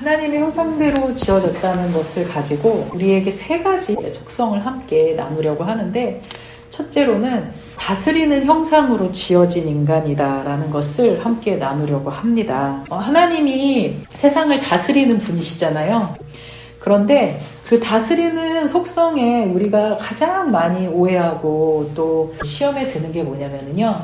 하나님의 형상대로 지어졌다는 것을 가지고 우리에게 세 가지의 속성을 함께 나누려고 하는데, 첫째로는 다스리는 형상으로 지어진 인간이다라는 것을 함께 나누려고 합니다. 하나님이 세상을 다스리는 분이시잖아요. 그런데 그 다스리는 속성에 우리가 가장 많이 오해하고 또 시험에 드는 게 뭐냐면요,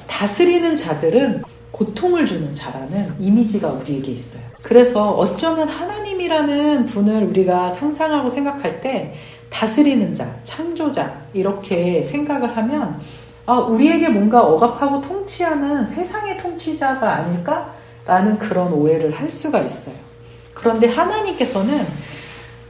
다스리는 자들은 고통을 주는 자라는 이미지가 우리에게 있어요. 그래서 어쩌면 하나님이라는 분을 우리가 상상하고 생각할 때 다스리는 자, 창조자 이렇게 생각을 하면 우리에게 뭔가 억압하고 통치하는 세상의 통치자가 아닐까라는 그런 오해를 할 수가 있어요. 그런데 하나님께서는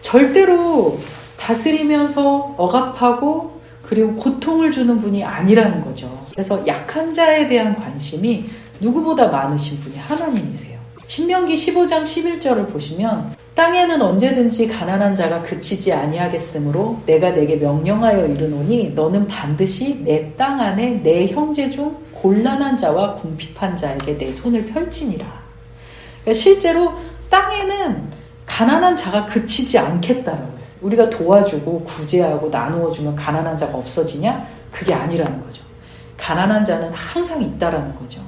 절대로 다스리면서 억압하고 그리고 고통을 주는 분이 아니라는 거죠. 그래서 약한 자에 대한 관심이 누구보다 많으신 분이 하나님이세요. 신명기 15장 11절을 보시면 땅에는 언제든지 가난한 자가 그치지 아니하겠으므로 내가 내게 명령하여 이르노니 너는 반드시 내 땅 안에 내 형제 중 곤란한 자와 궁핍한 자에게 내 손을 펼치니라. 그러니까 실제로 땅에는 가난한 자가 그치지 않겠다라고 했어요. 우리가 도와주고 구제하고 나누어주면 가난한 자가 없어지냐? 그게 아니라는 거죠. 가난한 자는 항상 있다라는 거죠.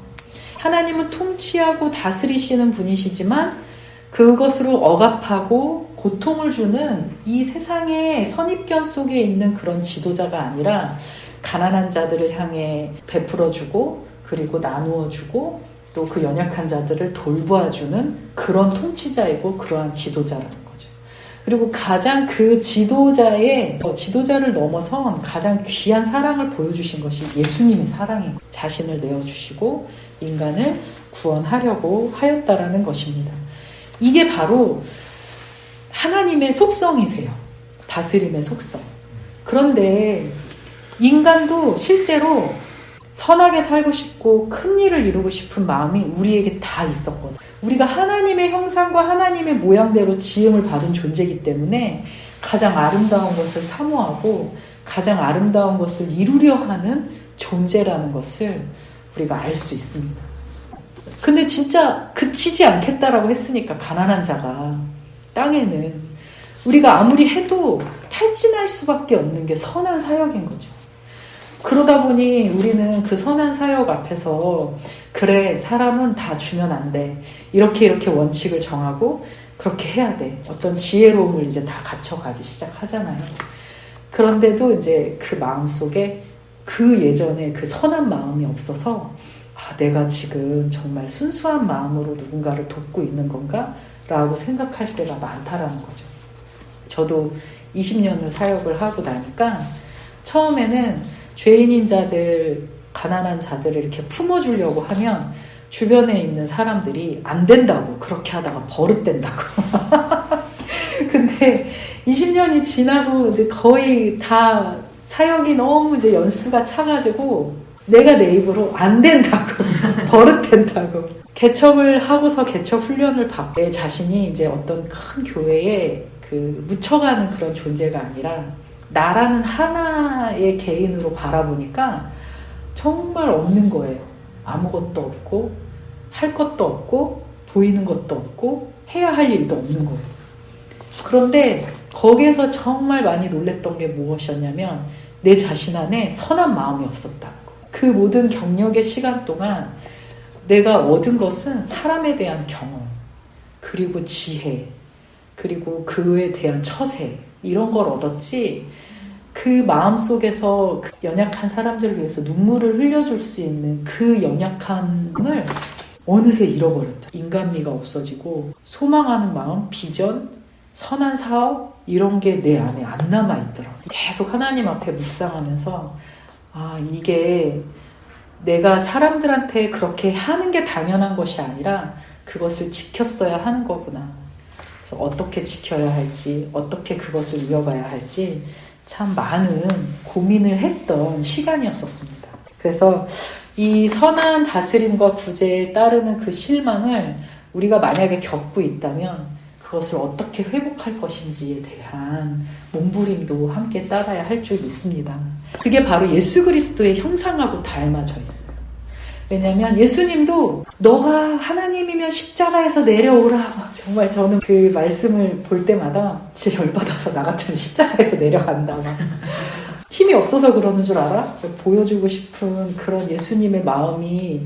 하나님은 통치하고 다스리시는 분이시지만 그것으로 억압하고 고통을 주는 이 세상의 선입견 속에 있는 그런 지도자가 아니라 가난한 자들을 향해 베풀어주고 그리고 나누어주고 또 그 연약한 자들을 돌봐주는 그런 통치자이고 그러한 지도자라는 거죠. 그리고 가장 그 지도자를 넘어선 가장 귀한 사랑을 보여주신 것이 예수님의 사랑이고 자신을 내어주시고 인간을 구원하려고 하였다라는 것입니다. 이게 바로 하나님의 속성이세요. 다스림의 속성. 그런데 인간도 실제로 선하게 살고 싶고 큰 일을 이루고 싶은 마음이 우리에게 다 있었거든요. 우리가 하나님의 형상과 하나님의 모양대로 지음을 받은 존재이기 때문에 가장 아름다운 것을 사모하고 가장 아름다운 것을 이루려 하는 존재라는 것을 우리가 알 수 있습니다. 근데 진짜 그치지 않겠다라고 했으니까 가난한 자가 땅에는 우리가 아무리 해도 탈진할 수밖에 없는 게 선한 사역인 거죠. 그러다 보니 우리는 그 선한 사역 앞에서 그래 사람은 다 주면 안 돼. 이렇게 원칙을 정하고 그렇게 해야 돼. 어떤 지혜로움을 이제 다 갖춰가기 시작하잖아요. 그런데도 이제 그 마음속에 그 예전에 그 선한 마음이 없어서 내가 지금 정말 순수한 마음으로 누군가를 돕고 있는 건가? 라고 생각할 때가 많다라는 거죠. 저도 20년을 사역을 하고 나니까 처음에는 죄인인 자들, 가난한 자들을 이렇게 품어주려고 하면 주변에 있는 사람들이 안 된다고 그렇게 하다가 버릇된다고. 근데 20년이 지나고 이제 거의 다 사역이 너무 이제 연수가 차가지고 내가 내 입으로 안 된다고 버릇된다고 개척을 하고서 개척 훈련을 받고 내 자신이 이제 어떤 큰 교회에 묻혀가는 그런 존재가 아니라 나라는 하나의 개인으로 바라보니까 정말 없는 거예요. 아무것도 없고 할 것도 없고 보이는 것도 없고 해야 할 일도 없는 거예요. 그런데 거기에서 정말 많이 놀랬던 게 무엇이었냐면 내 자신 안에 선한 마음이 없었다는 거예요. 그 모든 경력의 시간 동안 내가 얻은 것은 사람에 대한 경험, 그리고 지혜, 그리고 그에 대한 처세 이런 걸 얻었지 그 마음속에서 그 연약한 사람들을 위해서 눈물을 흘려줄 수 있는 그 연약함을 어느새 잃어버렸다. 인간미가 없어지고 소망하는 마음, 비전, 선한 사업 이런 게 내 안에 안 남아있더라고요. 계속 하나님 앞에 묵상하면서 이게 내가 사람들한테 그렇게 하는 게 당연한 것이 아니라 그것을 지켰어야 하는 거구나. 그래서 어떻게 지켜야 할지, 어떻게 그것을 이어가야 할지 참 많은 고민을 했던 시간이었었습니다. 그래서 이 선한 다스림과 구제에 따르는 그 실망을 우리가 만약에 겪고 있다면 그것을 어떻게 회복할 것인지에 대한 몸부림도 함께 따라야 할 줄 믿습니다. 그게 바로 예수 그리스도의 형상하고 닮아져 있어요. 왜냐면 예수님도 너가 하나님이면 십자가에서 내려오라. 정말 저는 그 말씀을 볼 때마다 진짜 열받아서 나 같으면 십자가에서 내려간다. 힘이 없어서 그러는 줄 알아? 보여주고 싶은 그런 예수님의 마음이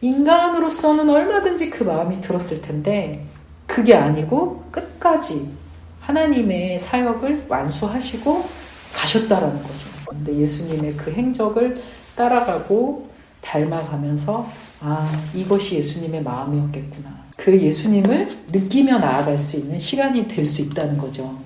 인간으로서는 얼마든지 그 마음이 들었을 텐데 그게 아니고 끝까지 하나님의 사역을 완수하시고 가셨다라는 거죠. 근데 예수님의 그 행적을 따라가고 닮아가면서 이것이 예수님의 마음이었겠구나. 그 예수님을 느끼며 나아갈 수 있는 시간이 될 수 있다는 거죠.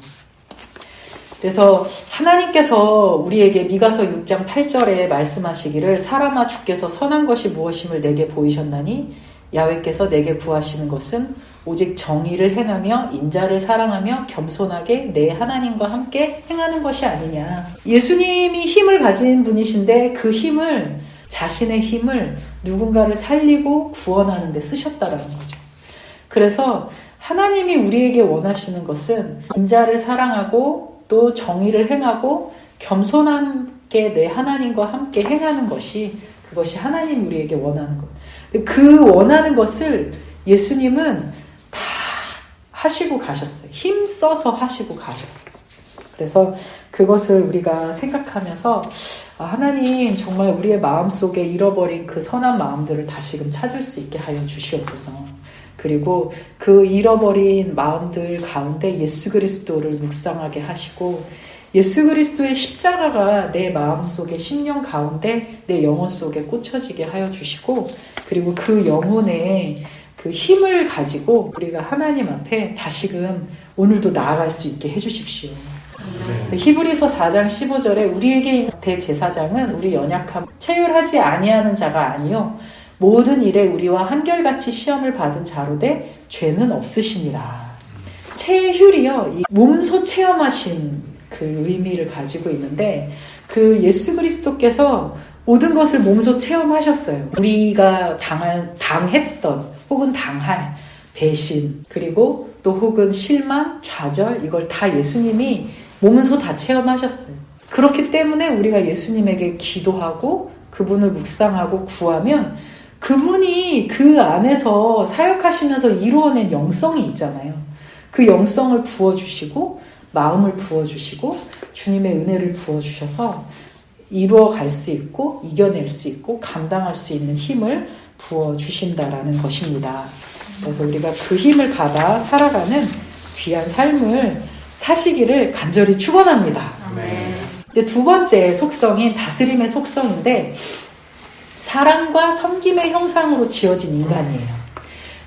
그래서 하나님께서 우리에게 미가서 6장 8절에 말씀하시기를 사람아 주께서 선한 것이 무엇임을 내게 보이셨나니 야훼께서 내게 구하시는 것은 오직 정의를 행하며 인자를 사랑하며 겸손하게 내 하나님과 함께 행하는 것이 아니냐. 예수님이 힘을 가진 분이신데 그 힘을 자신의 힘을 누군가를 살리고 구원하는 데 쓰셨다라는 거죠. 그래서 하나님이 우리에게 원하시는 것은 인자를 사랑하고 또 정의를 행하고 겸손하게 내 하나님과 함께 행하는 것이 그것이 하나님이 우리에게 원하는 것. 그 원하는 것을 예수님은 다 하시고 가셨어요. 힘써서 하시고 가셨어요. 그래서 그것을 우리가 생각하면서 하나님 정말 우리의 마음속에 잃어버린 그 선한 마음들을 다시금 찾을 수 있게 하여 주시옵소서. 그리고 그 잃어버린 마음들 가운데 예수 그리스도를 묵상하게 하시고 예수 그리스도의 십자가가 내 마음속에 심령 가운데 내 영혼 속에 꽂혀지게 하여 주시고 그리고 그 영혼의 그 힘을 가지고 우리가 하나님 앞에 다시금 오늘도 나아갈 수 있게 해주십시오. 히브리서 4장 15절에 우리에게 있는 대제사장은 우리 연약함 체휼하지 아니하는 자가 아니요 모든 일에 우리와 한결같이 시험을 받은 자로되 죄는 없으시니라. 체휼이요, 이 몸소 체험하신 그 의미를 가지고 있는데 그 예수 그리스도께서 모든 것을 몸소 체험하셨어요. 우리가 당했던 혹은 당할 배신 그리고 또 혹은 실망, 좌절 이걸 다 예수님이 몸소 다 체험하셨어요. 그렇기 때문에 우리가 예수님에게 기도하고 그분을 묵상하고 구하면 그분이 그 안에서 사역하시면서 이루어낸 영성이 있잖아요. 그 영성을 부어주시고 마음을 부어주시고 주님의 은혜를 부어주셔서 이루어갈 수 있고 이겨낼 수 있고 감당할 수 있는 힘을 부어주신다라는 것입니다. 그래서 우리가 그 힘을 받아 살아가는 귀한 삶을 사시기를 간절히 축원합니다. 이제 두 번째 속성인 다스림의 속성인데 사랑과 섬김의 형상으로 지어진 인간이에요.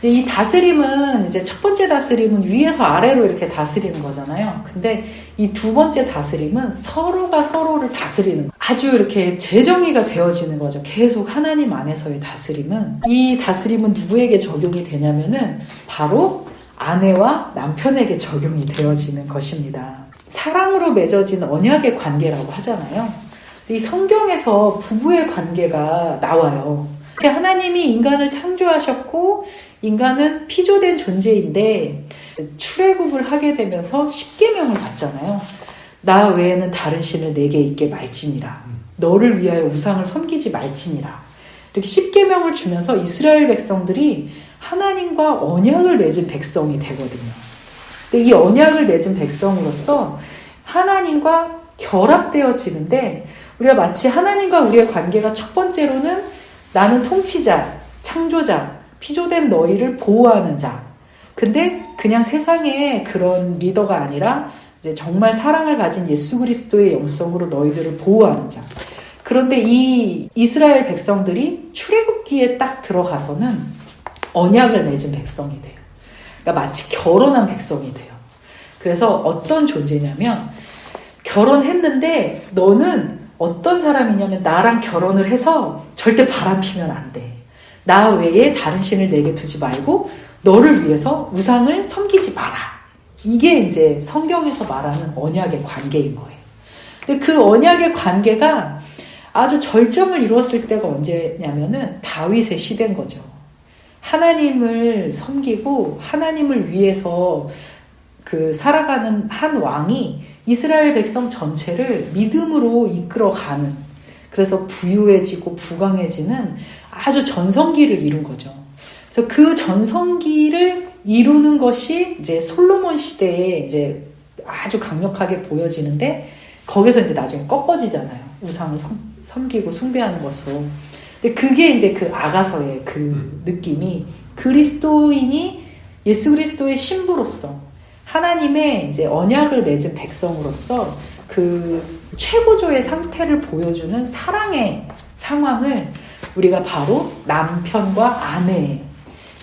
이 다스림은 이제 첫 번째 다스림은 위에서 아래로 이렇게 다스리는 거잖아요. 근데 이 두 번째 다스림은 서로가 서로를 다스리는 아주 이렇게 재정의가 되어지는 거죠. 계속 하나님 안에서의 다스림은 이 다스림은 누구에게 적용이 되냐면은 바로 아내와 남편에게 적용이 되어지는 것입니다. 사랑으로 맺어진 언약의 관계라고 하잖아요. 이 성경에서 부부의 관계가 나와요. 하나님이 인간을 창조하셨고 인간은 피조된 존재인데 출애굽을 하게 되면서 십계명을 받잖아요. 나 외에는 다른 신을 내게 있게 말지니라. 너를 위하여 우상을 섬기지 말지니라. 이렇게 십계명을 주면서 이스라엘 백성들이 하나님과 언약을 맺은 백성이 되거든요. 근데 이 언약을 맺은 백성으로서 하나님과 결합되어지는데 우리가 마치 하나님과 우리의 관계가 첫 번째로는 나는 통치자, 창조자, 피조된 너희를 보호하는 자. 근데 그냥 세상의 그런 리더가 아니라 이제 정말 사랑을 가진 예수 그리스도의 영성으로 너희들을 보호하는 자. 그런데 이 이스라엘 백성들이 출애굽기에 딱 들어가서는 언약을 맺은 백성이 돼요. 그러니까 마치 결혼한 백성이 돼요. 그래서 어떤 존재냐면 결혼했는데 너는 어떤 사람이냐면 나랑 결혼을 해서 절대 바람 피면 안 돼. 나 외에 다른 신을 내게 두지 말고 너를 위해서 우상을 섬기지 마라. 이게 이제 성경에서 말하는 언약의 관계인 거예요. 근데 그 언약의 관계가 아주 절정을 이루었을 때가 언제냐면은 다윗의 시대인 거죠. 하나님을 섬기고 하나님을 위해서 그 살아가는 한 왕이 이스라엘 백성 전체를 믿음으로 이끌어가는 그래서 부유해지고 부강해지는 아주 전성기를 이룬 거죠. 그래서 그 전성기를 이루는 것이 이제 솔로몬 시대에 이제 아주 강력하게 보여지는데, 거기서 이제 나중에 꺾어지잖아요. 우상을 섬기고 숭배하는 것으로. 근데 그게 이제 그 아가서의 그 느낌이, 그리스도인이 예수 그리스도의 신부로서 하나님의 이제 언약을 맺은 백성으로서 그 최고조의 상태를 보여주는 사랑의 상황을 우리가 바로 남편과 아내의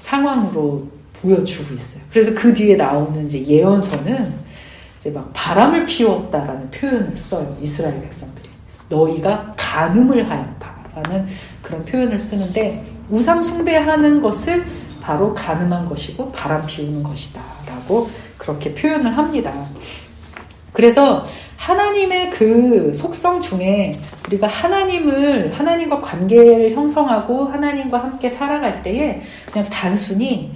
상황으로 보여주고 있어요. 그래서 그 뒤에 나오는 이제 예언서는 이제 막 바람을 피웠다라는 표현을 써요. 이스라엘 백성들이. 너희가 간음을 하였다라는 그런 표현을 쓰는데, 우상 숭배하는 것을 바로 간음한 것이고 바람 피우는 것이다 라고 그렇게 표현을 합니다. 그래서 하나님의 그 속성 중에 우리가 하나님과 관계를 형성하고 하나님과 함께 살아갈 때에 그냥 단순히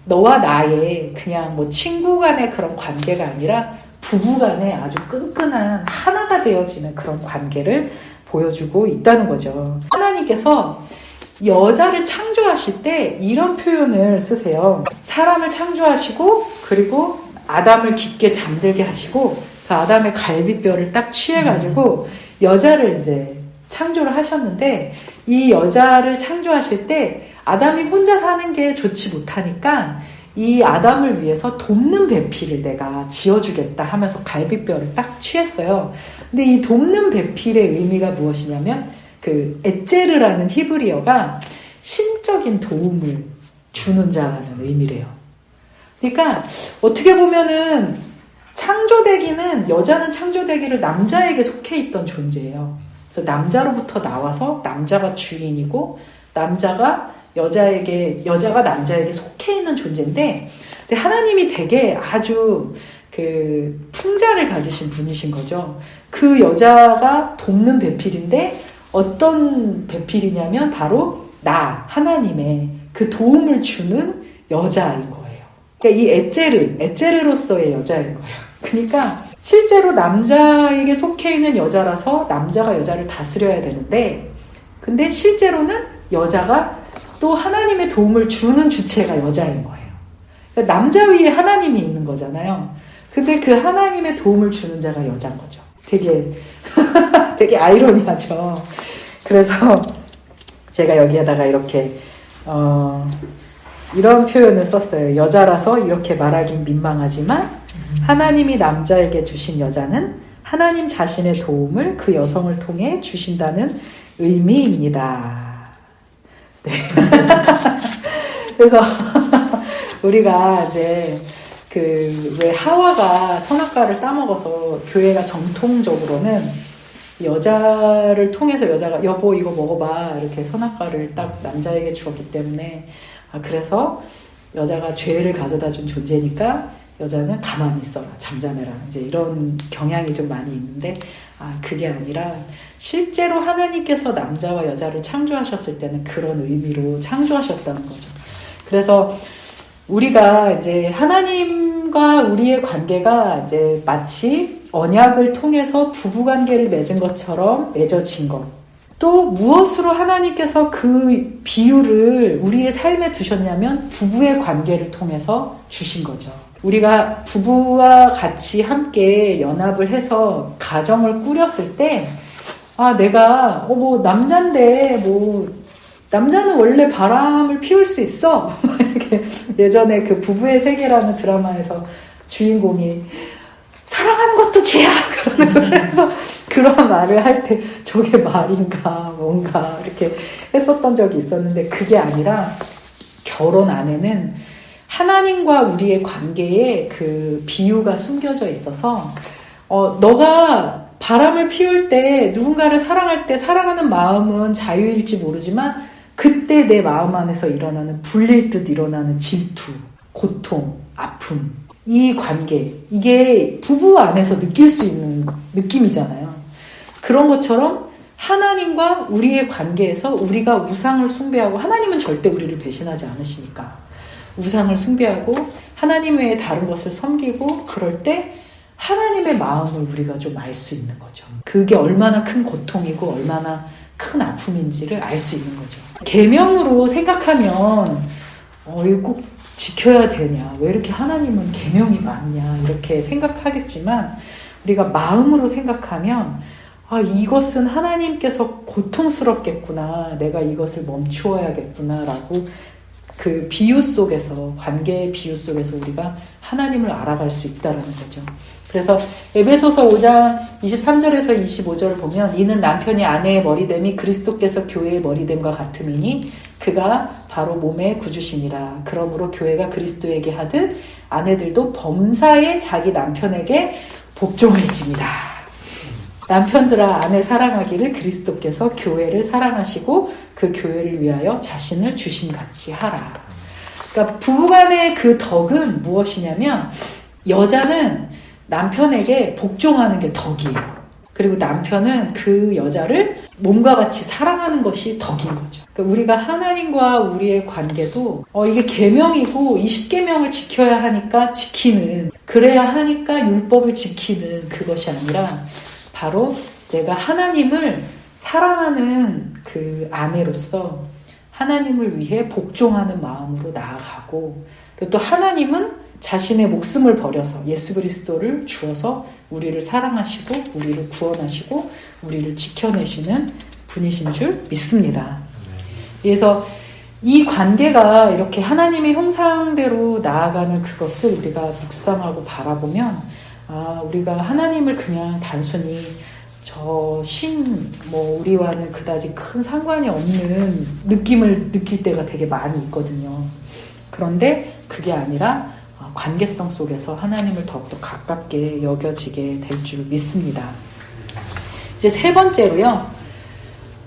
너와 나의 그냥 뭐 친구 간의 그런 관계가 아니라 부부 간의 아주 끈끈한 하나가 되어지는 그런 관계를 보여주고 있다는 거죠. 하나님께서 여자를 창조하실 때 이런 표현을 쓰세요. 사람을 창조하시고, 그리고 아담을 깊게 잠들게 하시고, 그 아담의 갈비뼈를 딱 취해가지고 여자를 이제 창조를 하셨는데, 이 여자를 창조하실 때 아담이 혼자 사는 게 좋지 못하니까 이 아담을 위해서 돕는 배필을 내가 지어주겠다 하면서 갈비뼈를 딱 취했어요. 근데 이 돕는 배필의 의미가 무엇이냐면, 그 에제르라는 히브리어가 신적인 도움을 주는 자라는 의미래요. 그러니까 어떻게 보면은 여자는 창조되기를 남자에게 속해 있던 존재예요. 그래서 남자로부터 나와서 남자가 주인이고, 여자가 남자에게 속해 있는 존재인데, 근데 하나님이 되게 아주 그 풍자를 가지신 분이신 거죠. 그 여자가 돕는 배필인데, 어떤 배필이냐면 바로 하나님의 그 도움을 주는 여자인 거예요. 그러니까 이 에제르로서의 여자인 거예요. 그러니까 실제로 남자에게 속해 있는 여자라서 남자가 여자를 다스려야 되는데, 근데 실제로는 여자가 또 하나님의 도움을 주는 주체가 여자인 거예요. 그러니까 남자 위에 하나님이 있는 거잖아요. 근데 그 하나님의 도움을 주는 자가 여자인 거죠. 되게 아이러니하죠. 그래서 제가 여기에다가 이렇게 이런 표현을 썼어요. 여자라서 이렇게 말하긴 민망하지만 하나님이 남자에게 주신 여자는 하나님 자신의 도움을 그 여성을 통해 주신다는 의미입니다. 네. 그래서 우리가 이제 왜 하와가 선악과를 따먹어서 교회가 정통적으로는 여자를 통해서 여자가 여보 이거 먹어봐 이렇게 선악과를 딱 남자에게 주었기 때문에, 그래서 여자가 죄를 가져다 준 존재니까 여자는 가만히 있어라, 잠잠해라, 이제 이런 경향이 좀 많이 있는데, 그게 아니라 실제로 하나님께서 남자와 여자를 창조하셨을 때는 그런 의미로 창조하셨다는 거죠. 그래서 우리가 이제 하나님과 우리의 관계가 이제 마치 언약을 통해서 부부관계를 맺은 것처럼 맺어진 것. 또 무엇으로 하나님께서 그 비유를 우리의 삶에 두셨냐면 부부의 관계를 통해서 주신 거죠. 우리가 부부와 같이 함께 연합을 해서 가정을 꾸렸을 때, 내가 남자인데 남자는 원래 바람을 피울 수 있어. 이렇게 예전에 그 부부의 세계라는 드라마에서 주인공이 사랑하는 것도 죄야. 그래서 그런 말을 할 때 저게 말인가 뭔가 이렇게 했었던 적이 있었는데, 그게 아니라 결혼 안에는 하나님과 우리의 관계에 그 비유가 숨겨져 있어서, 너가 바람을 피울 때 누군가를 사랑할 때 사랑하는 마음은 자유일지 모르지만 그때 내 마음 안에서 일어나는 불릴 듯 일어나는 질투, 고통, 아픔, 이 관계, 이게 부부 안에서 느낄 수 있는 느낌이잖아요. 그런 것처럼 하나님과 우리의 관계에서 우리가 우상을 숭배하고, 하나님은 절대 우리를 배신하지 않으시니까 우상을 숭배하고 하나님 외에 다른 것을 섬기고 그럴 때 하나님의 마음을 우리가 좀 알 수 있는 거죠. 그게 얼마나 큰 고통이고 얼마나 큰 아픔인지를 알 수 있는 거죠. 계명으로 생각하면 이거 꼭 지켜야 되냐, 왜 이렇게 하나님은 계명이 많냐 이렇게 생각하겠지만, 우리가 마음으로 생각하면 이것은 하나님께서 고통스럽겠구나, 내가 이것을 멈추어야겠구나 라고 그 비유 속에서, 관계의 비유 속에서 우리가 하나님을 알아갈 수 있다는 거죠. 그래서 에베소서 5장 23절에서 25절을 보면, 이는 남편이 아내의 머리됨이 그리스도께서 교회의 머리됨과 같음이니 그가 바로 몸의 구주시니라. 그러므로 교회가 그리스도에게 하듯 아내들도 범사에 자기 남편에게 복종할지니라. 남편들아 아내 사랑하기를 그리스도께서 교회를 사랑하시고 그 교회를 위하여 자신을 주심같이 하라. 그러니까 부부간의 그 덕은 무엇이냐면, 여자는 남편에게 복종하는 게 덕이에요. 그리고 남편은 그 여자를 몸과 같이 사랑하는 것이 덕인 거죠. 그러니까 우리가 하나님과 우리의 관계도 이게 계명이고 이 10계명을 지켜야 하니까 지키는, 그래야 하니까 율법을 지키는 그것이 아니라, 바로 내가 하나님을 사랑하는 그 아내로서 하나님을 위해 복종하는 마음으로 나아가고, 그리고 또 하나님은 자신의 목숨을 버려서 예수 그리스도를 주어서 우리를 사랑하시고 우리를 구원하시고 우리를 지켜내시는 분이신 줄 믿습니다. 그래서 이 관계가 이렇게 하나님의 형상대로 나아가는 그것을 우리가 묵상하고 바라보면, 우리가 하나님을 그냥 단순히 우리와는 그다지 큰 상관이 없는 느낌을 느낄 때가 되게 많이 있거든요. 그런데 그게 아니라 관계성 속에서 하나님을 더욱더 가깝게 여겨지게 될 줄 믿습니다. 이제 세 번째로요,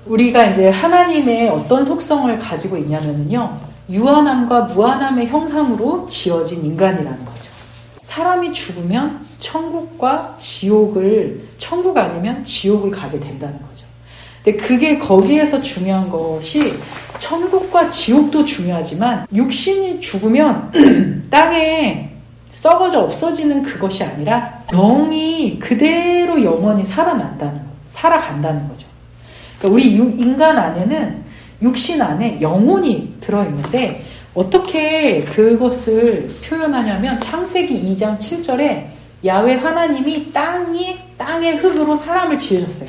우리가 이제 하나님의 어떤 속성을 가지고 있냐면요, 유한함과 무한함의 형상으로 지어진 인간이라는 거죠. 사람이 죽으면 천국 아니면 지옥을 가게 된다는 거죠. 근데 그게 거기에서 중요한 것이, 천국과 지옥도 중요하지만 육신이 죽으면 땅에 썩어져 없어지는 그것이 아니라 영이 그대로 영원히 살아간다는 거죠. 그러니까 우리 인간 안에는, 육신 안에 영혼이 들어있는데, 어떻게 그것을 표현하냐면, 창세기 2장 7절에 야훼 하나님이 땅의 흙으로 사람을 지으셨어요.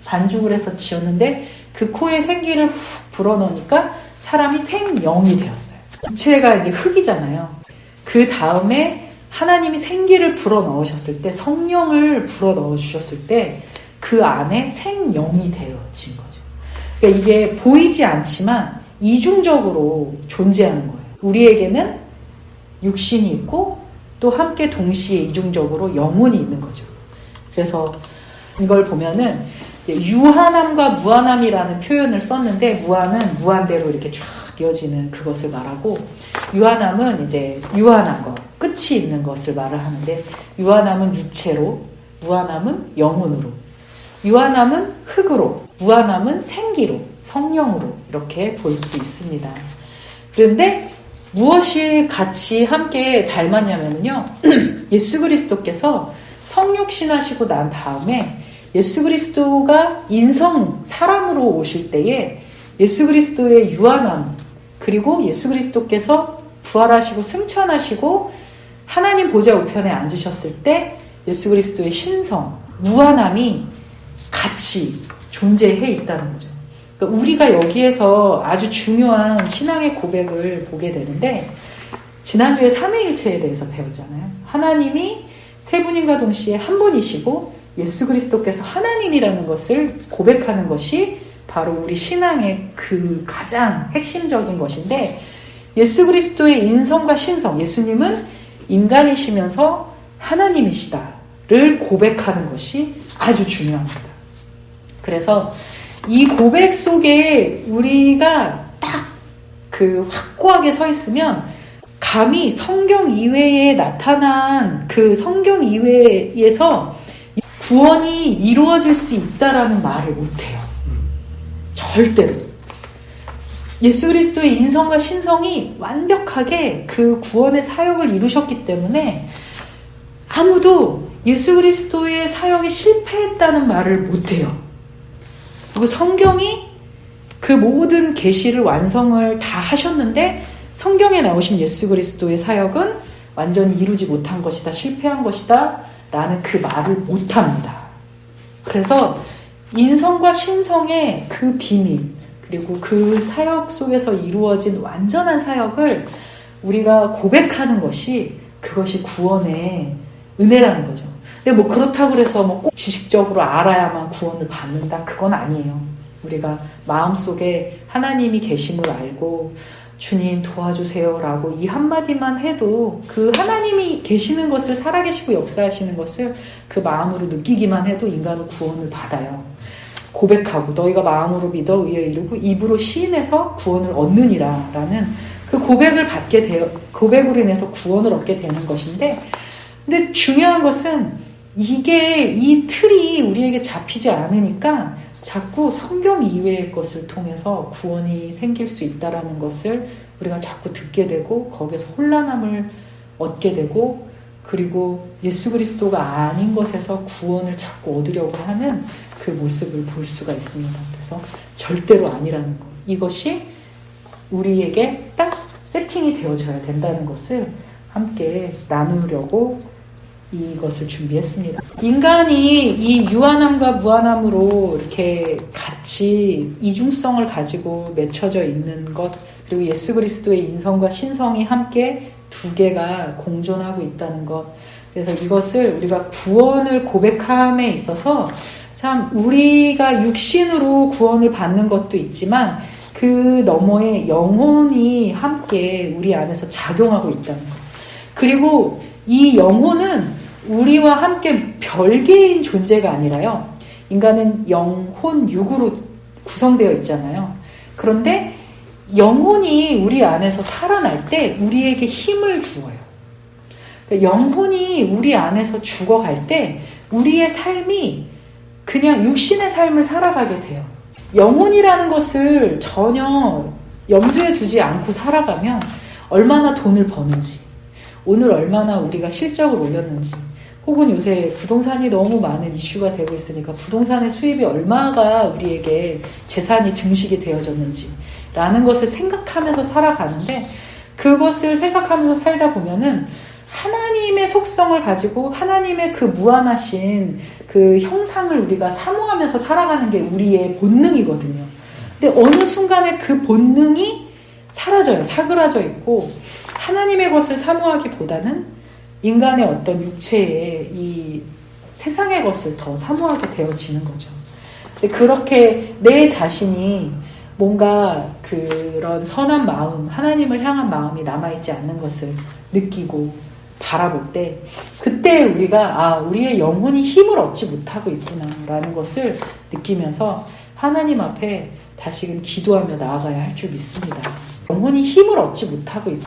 반죽을 해서 지었는데 그 코에 생기를 훅 불어넣으니까 사람이 생영이 되었어요. 육체가 이제 흙이잖아요. 그 다음에 하나님이 생기를 불어넣으셨을 때, 성령을 불어넣어 주셨을 때 그 안에 생영이 되어진 거죠. 그러니까 이게 보이지 않지만 이중적으로 존재하는 거예요. 우리에게는 육신이 있고 또 함께 동시에 이중적으로 영혼이 있는 거죠. 그래서 이걸 보면은 유한함과 무한함이라는 표현을 썼는데, 무한은 무한대로 이렇게 쫙 이어지는 그것을 말하고, 유한함은 이제 유한한 것, 끝이 있는 것을 말을 하는데, 유한함은 육체로, 무한함은 영혼으로, 유한함은 흙으로, 무한함은 생기로, 성령으로 이렇게 볼 수 있습니다. 그런데 무엇이 같이 함께 닮았냐면요, 예수 그리스도께서 성육신하시고 난 다음에 예수 그리스도가 사람으로 오실 때에 예수 그리스도의 유한함, 그리고 예수 그리스도께서 부활하시고 승천하시고 하나님 보좌 우편에 앉으셨을 때 예수 그리스도의 신성, 무한함이 같이 존재해 있다는 거죠. 그러니까 우리가 여기에서 아주 중요한 신앙의 고백을 보게 되는데, 지난주에 삼위일체에 대해서 배웠잖아요. 하나님이 세 분인과 동시에 한 분이시고 예수 그리스도께서 하나님이라는 것을 고백하는 것이 바로 우리 신앙의 그 가장 핵심적인 것인데, 예수 그리스도의 인성과 신성, 예수님은 인간이시면서 하나님이시다를 고백하는 것이 아주 중요합니다. 그래서 이 고백 속에 우리가 딱 그 확고하게 서 있으면, 감히 성경 이외에 나타난 그 성경 이외에서 구원이 이루어질 수 있다라는 말을 못해요. 절대로. 예수 그리스도의 인성과 신성이 완벽하게 그 구원의 사역을 이루셨기 때문에 아무도 예수 그리스도의 사역이 실패했다는 말을 못해요. 그리고 성경이 그 모든 계시를 완성을 다 하셨는데 성경에 나오신 예수 그리스도의 사역은 완전히 이루지 못한 것이다, 실패한 것이다 라는 그 말을 못합니다. 그래서 인성과 신성의 그 비밀, 그리고 그 사역 속에서 이루어진 완전한 사역을 우리가 고백하는 것이, 그것이 구원의 은혜라는 거죠. 근데 뭐 그렇다고 해서 뭐 꼭 지식적으로 알아야만 구원을 받는다, 그건 아니에요. 우리가 마음속에 하나님이 계심을 알고 주님 도와주세요 라고 이 한마디만 해도, 그 하나님이 계시는 것을, 살아계시고 역사하시는 것을 그 마음으로 느끼기만 해도 인간은 구원을 받아요. 고백하고 너희가 마음으로 믿어 의에 이르고 입으로 시인해서 구원을 얻느니라 라는 그 고백을 받게 되어, 고백으로 인해서 구원을 얻게 되는 것인데, 근데 중요한 것은 이게, 이 틀이 우리에게 잡히지 않으니까 자꾸 성경 이외의 것을 통해서 구원이 생길 수 있다라는 것을 우리가 자꾸 듣게 되고, 거기에서 혼란함을 얻게 되고, 그리고 예수 그리스도가 아닌 것에서 구원을 자꾸 얻으려고 하는 그 모습을 볼 수가 있습니다. 그래서 절대로 아니라는 것, 이것이 우리에게 딱 세팅이 되어져야 된다는 것을 함께 나누려고 이것을 준비했습니다. 인간이 이 유한함과 무한함으로 이렇게 같이 이중성을 가지고 맺혀져 있는 것, 그리고 예수 그리스도의 인성과 신성이 함께 두 개가 공존하고 있다는 것, 그래서 이것을 우리가 구원을 고백함에 있어서 참 우리가 육신으로 구원을 받는 것도 있지만 그 너머에 영혼이 함께 우리 안에서 작용하고 있다는 것, 그리고 이 영혼은 우리와 함께 별개인 존재가 아니라요, 인간은 영혼, 육으로 구성되어 있잖아요. 그런데 영혼이 우리 안에서 살아날 때 우리에게 힘을 주어요. 영혼이 우리 안에서 죽어갈 때 우리의 삶이 그냥 육신의 삶을 살아가게 돼요. 영혼이라는 것을 전혀 염두에 두지 않고 살아가면 얼마나 돈을 버는지, 오늘 얼마나 우리가 실적을 올렸는지, 혹은 요새 부동산이 너무 많은 이슈가 되고 있으니까 부동산의 수입이 얼마가 우리에게 재산이 증식이 되어졌는지 라는 것을 생각하면서 살아가는데, 그것을 생각하면서 살다 보면은 하나님의 속성을 가지고 하나님의 그 무한하신 그 형상을 우리가 사모하면서 살아가는 게 우리의 본능이거든요. 근데 어느 순간에 그 본능이 사라져요. 사그라져 있고 하나님의 것을 사모하기보다는 인간의 어떤 육체의 이 세상의 것을 더 사모하게 되어지는 거죠. 그렇게 내 자신이 뭔가 그런 선한 마음, 하나님을 향한 마음이 남아있지 않는 것을 느끼고 바라볼 때, 그때 우리가 우리의 영혼이 힘을 얻지 못하고 있구나라는 것을 느끼면서 하나님 앞에 다시금 기도하며 나아가야 할 줄 믿습니다. 영혼이 힘을 얻지 못하고 있고